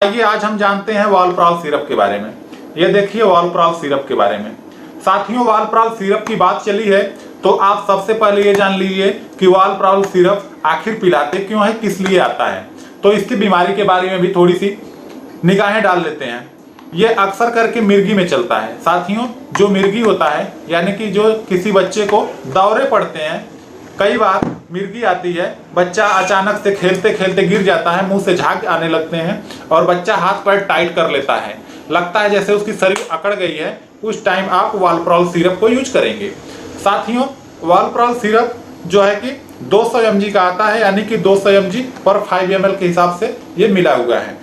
आइए आज हम जानते हैं वालप्रॉल सिरप के बारे में। ये देखिए वालप्रॉल सिरप के बारे में। साथियों, वालप्रॉल सिरप की बात चली है तो आप सबसे पहले ये जान लीजिए कि वालप्रॉल सिरप आखिर पिलाते क्यों है, किस लिए आता है। तो इसकी बीमारी के बारे में भी थोड़ी सी निगाहें डाल लेते हैं। ये अक्सर करके मिर्गी में चलता है। साथियों, जो मिर्गी होता है यानी कि जो किसी बच्चे को दौरे पड़ते हैं, कई बार मिर्गी आती है, बच्चा अचानक से खेलते खेलते गिर जाता है, मुंह से झाग आने लगते हैं और बच्चा हाथ पैर टाइट कर लेता है, लगता है जैसे उसकी शरीर अकड़ गई है। उस टाइम आप वालप्रॉल सिरप को यूज करेंगे। साथियों, वालप्रॉल सिरप जो है कि 200 mg का आता है, यानी कि 200 mg पर 5 ml के हिसाब से ये मिला हुआ है।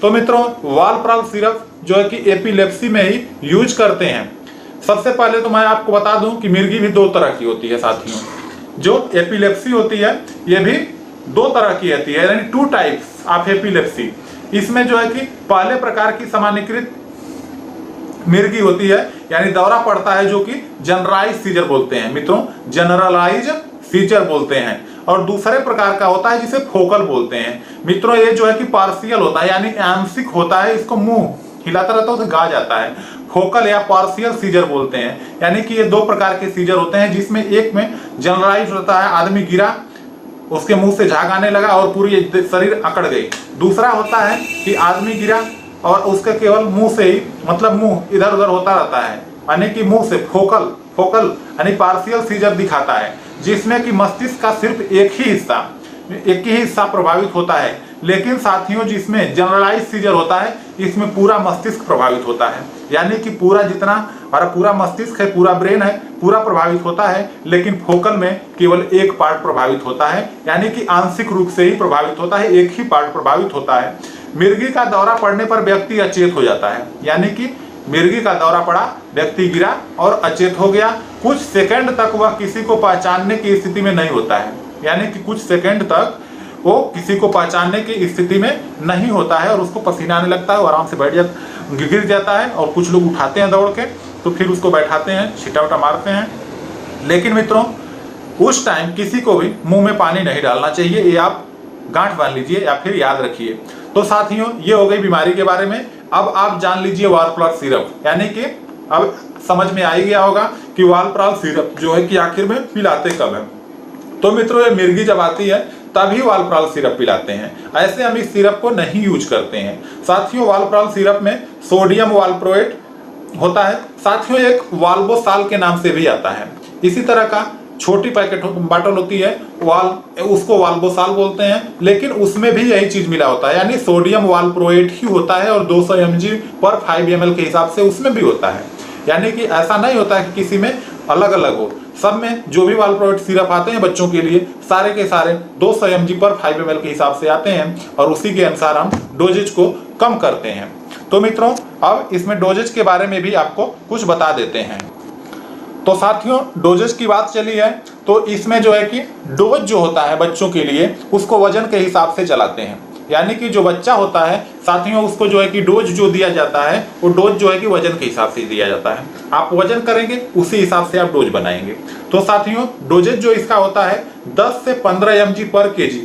तो मित्रों, वालप्रॉल सिरप जो है कि एपिलेप्सी में ही यूज करते हैं। सबसे पहले तो मैं आपको बता दूं कि मिर्गी भी दो तरह की होती है। साथियों, जो एपिलेप्सी होती है ये भी दो तरह की होती है, यानी 2 टाइप्स ऑफ एपिलेप्सी। इसमें जो है कि पहले प्रकार की सामान्यकृत मिर्गी होती है, यानी दौरा पड़ता है, जो कि जनरलाइज सीजर बोलते हैं। मित्रों, जनरलाइज सीजर बोलते हैं। और दूसरे प्रकार का होता है जिसे फोकल बोलते हैं। मित्रों, ये जो है कि पार्शियल होता है, यानी आंशिक होता है, इसको मुंह हिलाता रहता है तो गा जाता है। फोकल या पार्शियल सीजर बोलते हैं, यानी कि ये दो प्रकार के सीजर होते हैं, जिसमें एक में जनरलाइज होता है, आदमी गिरा, उसके मुंह से झाग आने लगा और पूरी शरीर अकड़ गई। दूसरा होता है कि आदमी गिरा और उसके केवल मुंह से ही, मतलब मुंह इधर उधर होता रहता है, यानी कि मुंह से फोकल यानी पार्शियल सीजर दिखाता है, जिसमें कि मस्तिष्क का सिर्फ एक ही हिस्सा प्रभावित होता है। लेकिन साथियों, जिसमें जनरलाइज सीजर होता है, इसमें पूरा मस्तिष्क प्रभावित होता है, यानी कि पूरा जितना हमारा पूरा मस्तिष्क है, पूरा ब्रेन है, पूरा प्रभावित होता है। लेकिन फोकल में केवल एक पार्ट प्रभावित होता है, यानी कि आंशिक रूप से ही प्रभावित होता है, एक ही पार्ट प्रभावित होता है। मिर्गी का दौरा पड़ने पर व्यक्ति अचेत हो जाता है, यानी कि मिर्गी का दौरा पड़ा, व्यक्ति गिरा और अचेत हो गया। कुछ सेकंड तक वह किसी को पहचानने की स्थिति में नहीं होता है, यानी कि कुछ सेकंड तक वो किसी को पहचानने की स्थिति में नहीं होता है और उसको पसीना आने लगता है, वो आराम से गिर जाता है। और कुछ लोग उठाते हैं दौड़ के, तो फिर उसको बैठाते हैं, छिटा उटा मारते हैं। लेकिन मित्रों, उस टाइम किसी को भी मुंह में पानी नहीं डालना चाहिए, ये आप गांठ बांध लीजिए या फिर याद रखिए। तो साथियों, ये हो गई बीमारी के बारे में। अब आप जान लीजिए वालप्रॉल सिरप, यानी कि अब समझ में आ ही गया होगा कि वालप्रॉल सिरप जो है कि आखिर में पिलाते कब है। तो मित्रों, ये मिर्गी जब आती है तभी वालप्रॉल सिरप पिलाते हैं, ऐसे हम इस सिरप को नहीं यूज करते हैं। साथियों, वालप्रॉल सिरप में सोडियम वालप्रोएट होता है। साथियों, एक वाल्बोसाल के नाम से भी आता है। इसी तरह का छोटी पैकेट बॉटल होती है, उसको वाल्बोसाल बोलते हैं, लेकिन उसमें भी यही चीज मिला होता है, यानी सोडियम वालप्रोएट ही होता है और 200 mg पर 5 ml के हिसाब से उसमें भी होता है। यानी कि ऐसा नहीं होता है कि किसी में अलग अलग हो, सब में जो भी वालप्रोएट सिरप आते हैं बच्चों के लिए, सारे के सारे 200 mg पर 5 ml के हिसाब से आते हैं और उसी के अनुसार हम डोजेज को कम करते हैं। तो मित्रों, अब इसमें डोजेज के बारे में भी आपको कुछ बता देते हैं। तो साथियों, डोजेज की बात चली है तो इसमें जो है कि डोज जो होता है बच्चों के लिए, उसको वजन के हिसाब से चलाते हैं। यानी कि जो बच्चा होता है साथियों, उसको जो है कि डोज जो दिया जाता है, वो डोज जो है कि वजन के हिसाब से दिया जाता है। आप वजन करेंगे उसी हिसाब से आप डोज बनाएंगे। तो साथियों, डोजेज जो इसका होता है 10 से 15 mg पर केजी,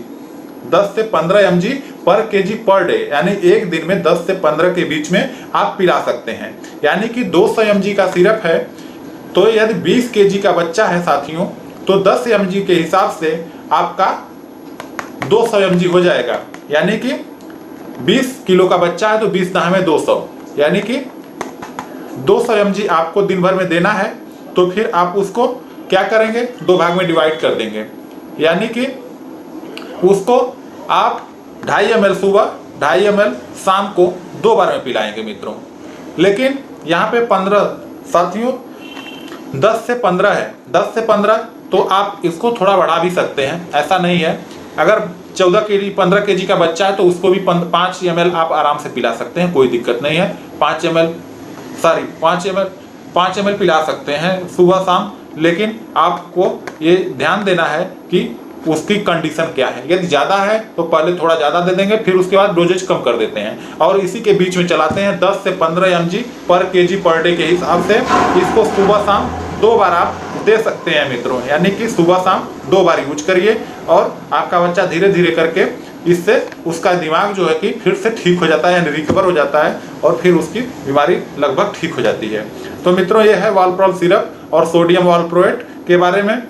10 से 15 mg पर केजी पर डे, यानी एक दिन में 10 से 15 के बीच में आप पिला सकते हैं। यानी कि 200 mg का सिरप है, तो यदि 20 kg का बच्चा है साथियों, तो 10 mg के हिसाब से आपका 200 mg हो जाएगा। यानी कि 20 किलो का बच्चा है तो 20 दाह में 200, यानी कि 200 mg आपको दिन भर में देना है। तो फिर आप उसको क्या करेंगे, 2 भाग में डिवाइड कर देंगे, यानी कि उसको आप 2.5 ml सुबह, 2.5 ml शाम को 2 बार में पिलाएंगे मित्रों। लेकिन यहाँ पे 15 साथियों 10 से 15 है, 10 से 15 तो आप इसको थोड़ा बढ़ा भी सकते हैं, ऐसा नहीं है। अगर 14 kg 15 kg का बच्चा है तो उसको भी 5 ml आप आराम से पिला सकते हैं, कोई दिक्कत नहीं है। 5 ml पिला सकते हैं सुबह शाम। लेकिन आपको ये ध्यान देना है कि उसकी कंडीशन क्या है। यदि ज़्यादा है तो पहले थोड़ा ज़्यादा दे देंगे, फिर उसके बाद डोजेज कम कर देते हैं और इसी के बीच में चलाते हैं। 10 से 15 mg पर केजी पर डे के हिसाब से इसको सुबह शाम 2 बार आप दे सकते हैं मित्रों। यानी कि सुबह शाम 2 बार यूज करिए और आपका बच्चा धीरे धीरे करके इससे उसका दिमाग जो है कि फिर से ठीक हो जाता है, यानी रिकवर हो जाता है और फिर उसकी बीमारी लगभग ठीक हो जाती है। तो मित्रों, ये है वालप्रॉल सिरप और सोडियम वॉलप्रोएट के बारे में।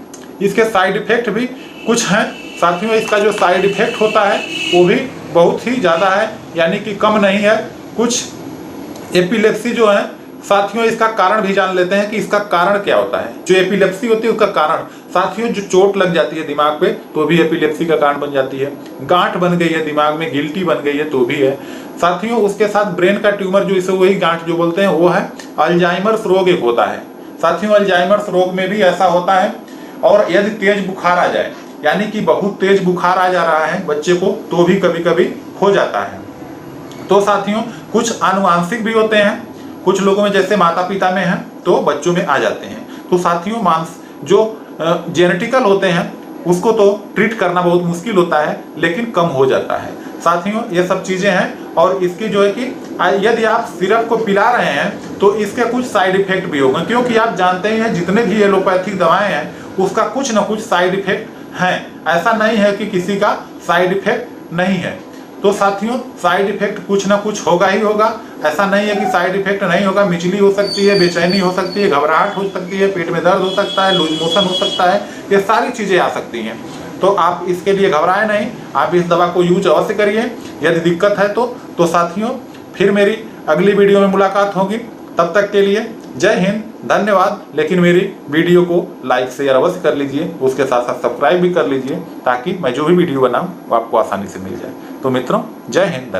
इसके साइड इफेक्ट भी कुछ हैं साथियों। इसका जो साइड इफेक्ट होता है वो भी बहुत ही ज़्यादा है, यानी कि कम नहीं है। कुछ एपिलेप्सी जो है साथियों, इसका कारण भी जान लेते हैं कि इसका कारण क्या होता है। जो एपिलेप्सी होती है उसका कारण साथियों, जो चोट लग जाती है दिमाग पे तो भी एपिलेप्सी का कारण बन जाती है। गांठ बन गई है दिमाग में, गिल्टी बन गई है तो भी है साथियों। उसके साथ ब्रेन का ट्यूमर, जो इसे वही गांठ जो बोलते हैं, वो है अल्जाइमर्स रोग एक होता है साथियों। अल्जाइमर्स रोग में भी ऐसा होता है। और यदि तेज बुखार आ जाए, यानी कि बहुत तेज बुखार आ जा रहा है बच्चे को, तो भी कभी कभी हो जाता है। तो साथियों, कुछ आनुवांशिक भी होते हैं, कुछ लोगों में जैसे माता पिता में है तो बच्चों में आ जाते हैं। तो साथियों, जो जेनेटिकल होते हैं उसको तो ट्रीट करना बहुत मुश्किल होता है, लेकिन कम हो जाता है साथियों। ये सब चीजें हैं। और इसकी जो है कि यदि आप सिरप को पिला रहे हैं तो इसके कुछ साइड इफेक्ट भी होंगे, क्योंकि आप जानते हैं जितने भी एलोपैथिक दवाएं हैं उसका कुछ ना कुछ साइड इफेक्ट हैं। ऐसा नहीं है कि किसी का साइड इफेक्ट नहीं है। तो साथियों, साइड इफेक्ट कुछ ना कुछ होगा ही होगा। ऐसा नहीं है कि साइड इफेक्ट नहीं होगा। मिचली हो सकती है, बेचैनी हो सकती है, घबराहट हो सकती है, पेट में दर्द हो सकता है, लूज मोशन हो सकता है, ये सारी चीजें आ सकती हैं। तो आप इसके लिए घबराएं नहीं, आप इस दवा को यूज अवश्य करिए। यदि दिक्कत है तो साथियों, फिर मेरी अगली वीडियो में मुलाकात होगी। तब तक के लिए जय हिंद, धन्यवाद। लेकिन मेरी वीडियो को लाइक शेयर अवश्य कर लीजिए, उसके साथ साथ सब्सक्राइब भी कर लीजिए, ताकि मैं जो भी वीडियो बनाऊं वो आपको आसानी से मिल जाए। तो मित्रों, जय हिंद, धन्यवाद।